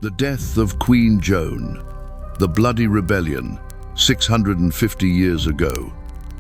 The death of Queen Joan, the bloody rebellion, 650 years ago.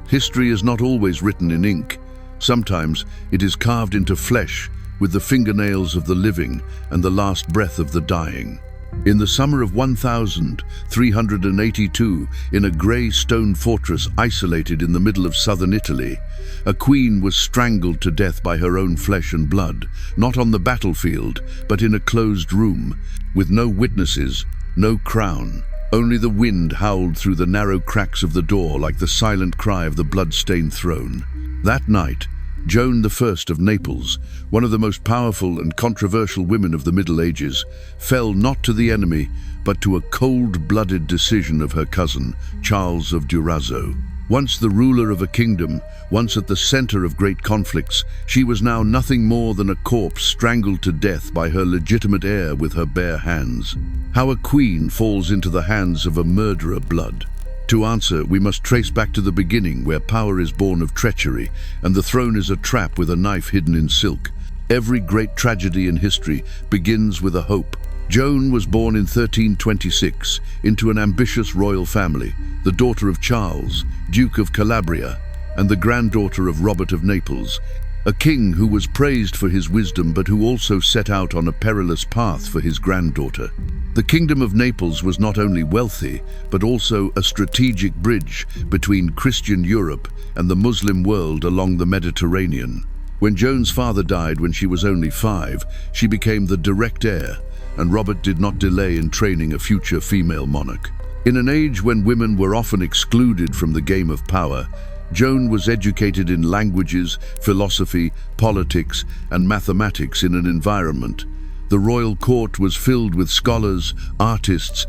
History is not always written in ink. Sometimes it is carved into flesh with the fingernails of the living and the last breath of the dying. In the summer of 1382, in a grey stone fortress isolated in the middle of southern Italy, a queen was strangled to death by her own flesh and blood, not on the battlefield, but in a closed room, with no witnesses, no crown. Only the wind howled through the narrow cracks of the door like the silent cry of the blood-stained throne. That night, Joan I of Naples, one of the most powerful and controversial women of the Middle Ages, fell not to the enemy, but to a cold-blooded decision of her cousin, Charles of Durazzo. Once the ruler of a kingdom, once at the center of great conflicts, she was now nothing more than a corpse strangled to death by her legitimate heir with her bare hands. How a queen falls into the hands of a murderer blood. To answer, we must trace back to the beginning, where power is born of treachery, and the throne is a trap with a knife hidden in silk. Every great tragedy in history begins with a hope. Joan was born in 1326 into an ambitious royal family, the daughter of Charles, Duke of Calabria, and the granddaughter of Robert of Naples, a king who was praised for his wisdom but who also set out on a perilous path for his granddaughter. The Kingdom of Naples was not only wealthy, but also a strategic bridge between Christian Europe and the Muslim world along the Mediterranean. When Joan's father died when she was only 5, she became the direct heir, and Robert did not delay in training a future female monarch. In an age when women were often excluded from the game of power, Joan was educated in languages, philosophy, politics, and mathematics in an environment. The royal court was filled with scholars, artists,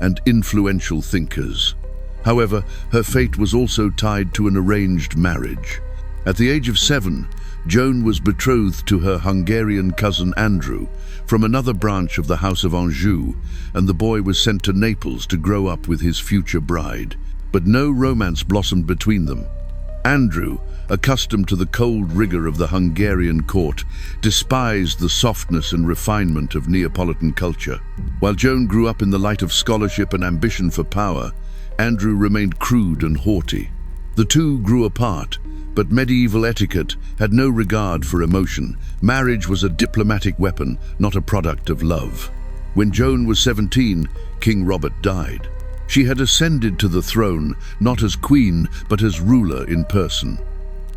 and influential thinkers. However, her fate was also tied to an arranged marriage. At the age of 7, Joan was betrothed to her Hungarian cousin Andrew from another branch of the House of Anjou, and the boy was sent to Naples to grow up with his future bride. But no romance blossomed between them. Andrew, accustomed to the cold rigor of the Hungarian court, despised the softness and refinement of Neapolitan culture. While Joan grew up in the light of scholarship and ambition for power, Andrew remained crude and haughty. The two grew apart, but medieval etiquette had no regard for emotion. Marriage was a diplomatic weapon, not a product of love. When Joan was 17, King Robert died. She had ascended to the throne, not as queen, but as ruler in person.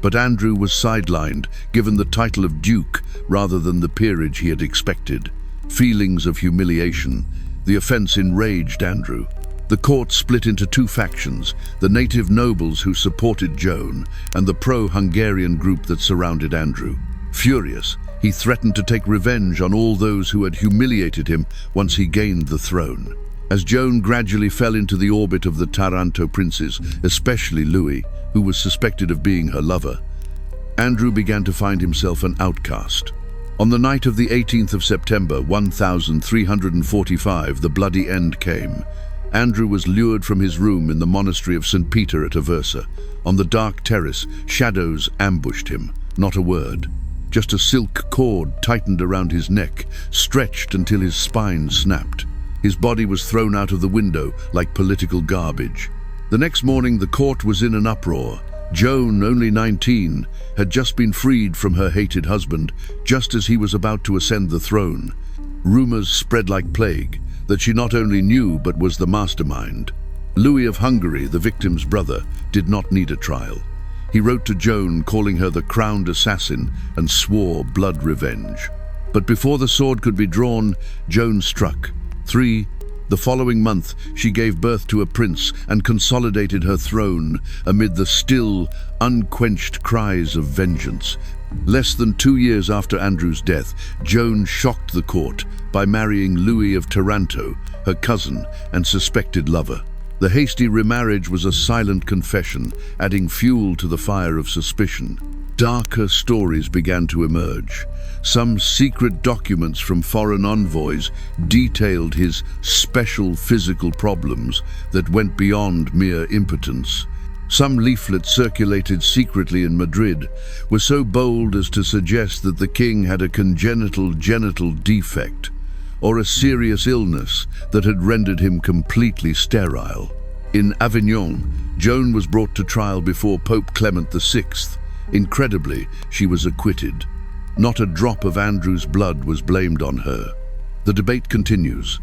But Andrew was sidelined, given the title of duke rather than the peerage he had expected. Feelings of humiliation. The offense enraged Andrew. The court split into two factions, the native nobles who supported Joan and the pro-Hungarian group that surrounded Andrew. Furious, he threatened to take revenge on all those who had humiliated him once he gained the throne. As Joan gradually fell into the orbit of the Taranto princes, especially Louis, who was suspected of being her lover, Andrew began to find himself an outcast. On the night of the 18th of September, 1345, the bloody end came. Andrew was lured from his room in the monastery of St. Peter at Aversa. On the dark terrace, shadows ambushed him. Not a word. Just a silk cord tightened around his neck, stretched until his spine snapped. His body was thrown out of the window like political garbage. The next morning, the court was in an uproar. Joan, only 19, had just been freed from her hated husband, just as he was about to ascend the throne. Rumors spread like plague that she not only knew but was the mastermind. Louis of Hungary, the victim's brother, did not need a trial. He wrote to Joan, calling her the crowned assassin, and swore blood revenge. But before the sword could be drawn, Joan struck. The following month, she gave birth to a prince and consolidated her throne amid the still, unquenched cries of vengeance. Less than 2 years after Andrew's death, Joan shocked the court by marrying Louis of Taranto, her cousin and suspected lover. The hasty remarriage was a silent confession, adding fuel to the fire of suspicion. Darker stories began to emerge. Some secret documents from foreign envoys detailed his special physical problems that went beyond mere impotence. Some leaflets circulated secretly in Madrid were so bold as to suggest that the king had a congenital genital defect. or a serious illness that had rendered him completely sterile. In Avignon, Joan was brought to trial before Pope Clement VI. Incredibly, she was acquitted. Not a drop of Andrew's blood was blamed on her. The debate continues.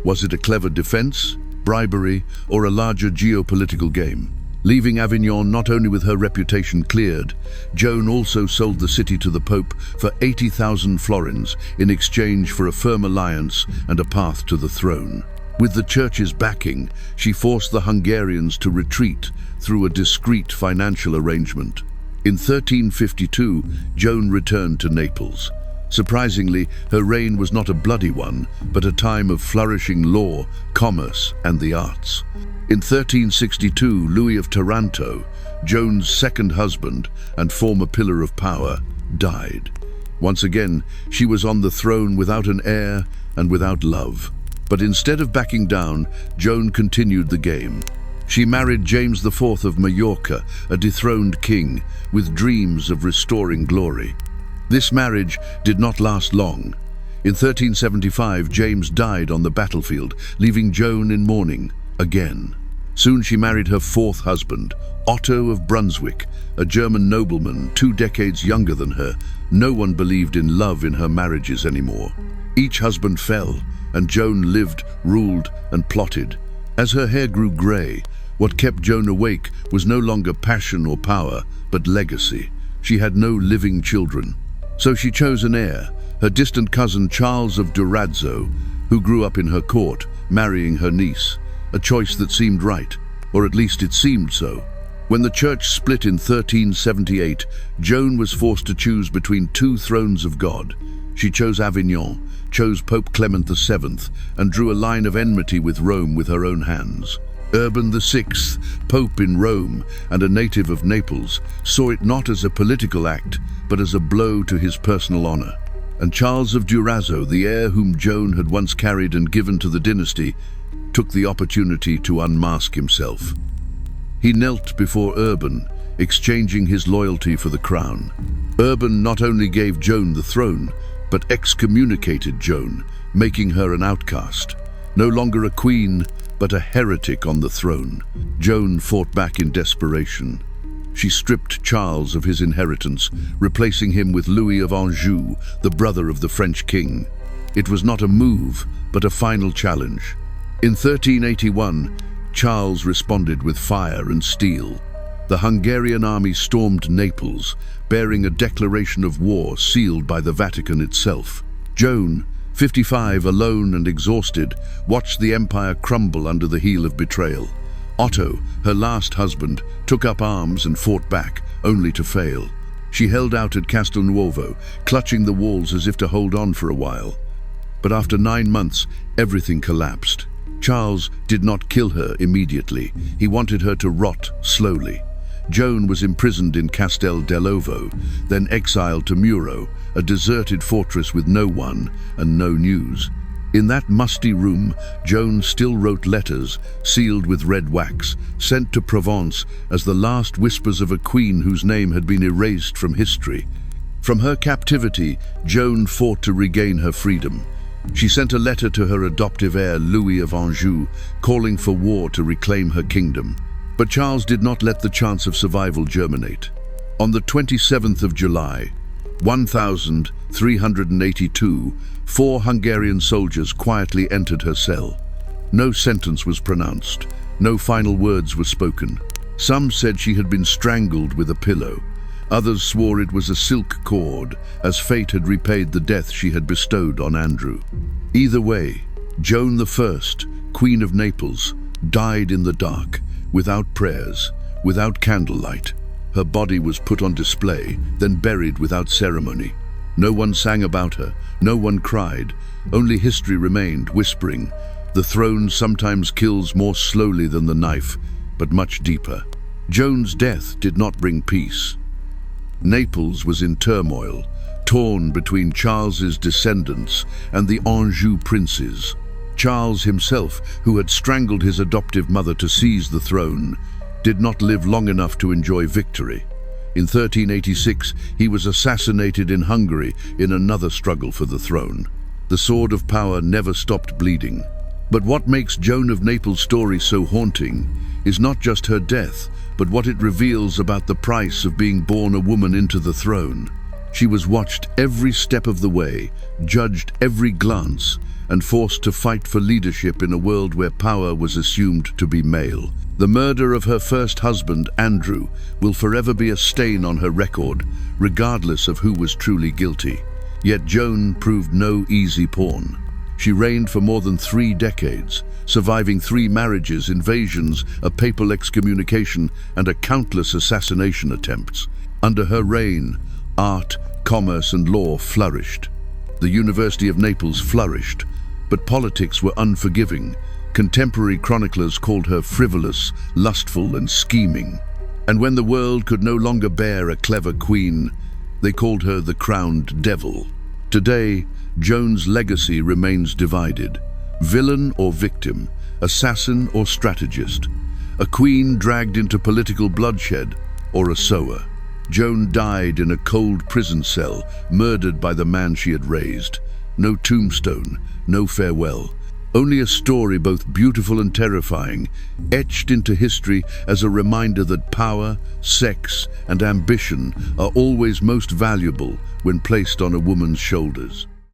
Was it a clever defense, bribery, or a larger geopolitical game? Leaving Avignon not only with her reputation cleared, Joan also sold the city to the Pope for 80,000 florins in exchange for a firm alliance and a path to the throne. With the Church's backing, she forced the Hungarians to retreat through a discreet financial arrangement. In 1352, Joan returned to Naples. Surprisingly, her reign was not a bloody one, but a time of flourishing law, commerce, and the arts. In 1362, Louis of Taranto, Joan's second husband and former pillar of power, died. Once again, she was on the throne without an heir and without love. But instead of backing down, Joan continued the game. She married James IV of Majorca, a dethroned king, with dreams of restoring glory. This marriage did not last long. In 1375, James died on the battlefield, leaving Joan in mourning again. Soon she married her fourth husband, Otto of Brunswick, a German nobleman 2 decades younger than her. No one believed in love in her marriages anymore. Each husband fell, and Joan lived, ruled, and plotted. As her hair grew grey, what kept Joan awake was no longer passion or power, but legacy. She had no living children. So she chose an heir, her distant cousin Charles of Durazzo, who grew up in her court, marrying her niece, a choice that seemed right, or at least it seemed so. When the Church split in 1378, Joan was forced to choose between 2 thrones of God. She chose Avignon, chose Pope Clement VII, and drew a line of enmity with Rome with her own hands. Urban VI, Pope in Rome and a native of Naples, saw it not as a political act, but as a blow to his personal honor. And Charles of Durazzo, the heir whom Joan had once carried and given to the dynasty, took the opportunity to unmask himself. He knelt before Urban, exchanging his loyalty for the crown. Urban not only gave Joan the throne, but excommunicated Joan, making her an outcast. No longer a queen, but a heretic on the throne. Joan fought back in desperation. She stripped Charles of his inheritance, replacing him with Louis of Anjou, the brother of the French king. It was not a move, but a final challenge. In 1381, Charles responded with fire and steel. The Hungarian army stormed Naples, bearing a declaration of war sealed by the Vatican itself. Joan, 55, alone and exhausted, watched the empire crumble under the heel of betrayal. Otto, her last husband, took up arms and fought back, only to fail. She held out at Castelnuovo, clutching the walls as if to hold on for a while. But after 9 months, everything collapsed. Charles did not kill her immediately. He wanted her to rot slowly. Joan was imprisoned in Castel dell'Ovo, then exiled to Muro, a deserted fortress with no one and no news. In that musty room, Joan still wrote letters, sealed with red wax, sent to Provence as the last whispers of a queen whose name had been erased from history. From her captivity, Joan fought to regain her freedom. She sent a letter to her adoptive heir, Louis of Anjou, calling for war to reclaim her kingdom. But Charles did not let the chance of survival germinate. On the 27th of July, 1382, 4 Hungarian soldiers quietly entered her cell. No sentence was pronounced, no final words were spoken. Some said she had been strangled with a pillow. Others swore it was a silk cord, as fate had repaid the death she had bestowed on Andrew. Either way, Joan I, Queen of Naples, died in the dark, without prayers, without candlelight. Her body was put on display, then buried without ceremony. No one sang about her, no one cried. Only history remained, whispering, "The throne sometimes kills more slowly than the knife, but much deeper." Joan's death did not bring peace. Naples was in turmoil, torn between Charles's descendants and the Anjou princes. Charles himself, who had strangled his adoptive mother to seize the throne, did not live long enough to enjoy victory. In 1386, he was assassinated in Hungary in another struggle for the throne. The sword of power never stopped bleeding. But what makes Joan of Naples' story so haunting is not just her death, but what it reveals about the price of being born a woman into the throne. She was watched every step of the way, judged every glance, and forced to fight for leadership in a world where power was assumed to be male. The murder of her first husband, Andrew, will forever be a stain on her record, regardless of who was truly guilty. Yet Joan proved no easy pawn. She reigned for more than 3 decades, surviving 3 marriages, invasions, a papal excommunication, and countless assassination attempts. Under her reign, art, commerce, and law flourished. The University of Naples flourished, but politics were unforgiving. Contemporary chroniclers called her frivolous, lustful, and scheming. And when the world could no longer bear a clever queen, they called her the crowned devil. Today, Joan's legacy remains divided. Villain or victim, assassin or strategist, a queen dragged into political bloodshed, or a sower. Joan died in a cold prison cell, murdered by the man she had raised. No tombstone, no farewell. Only a story both beautiful and terrifying, etched into history as a reminder that power, sex, and ambition are always most valuable when placed on a woman's shoulders.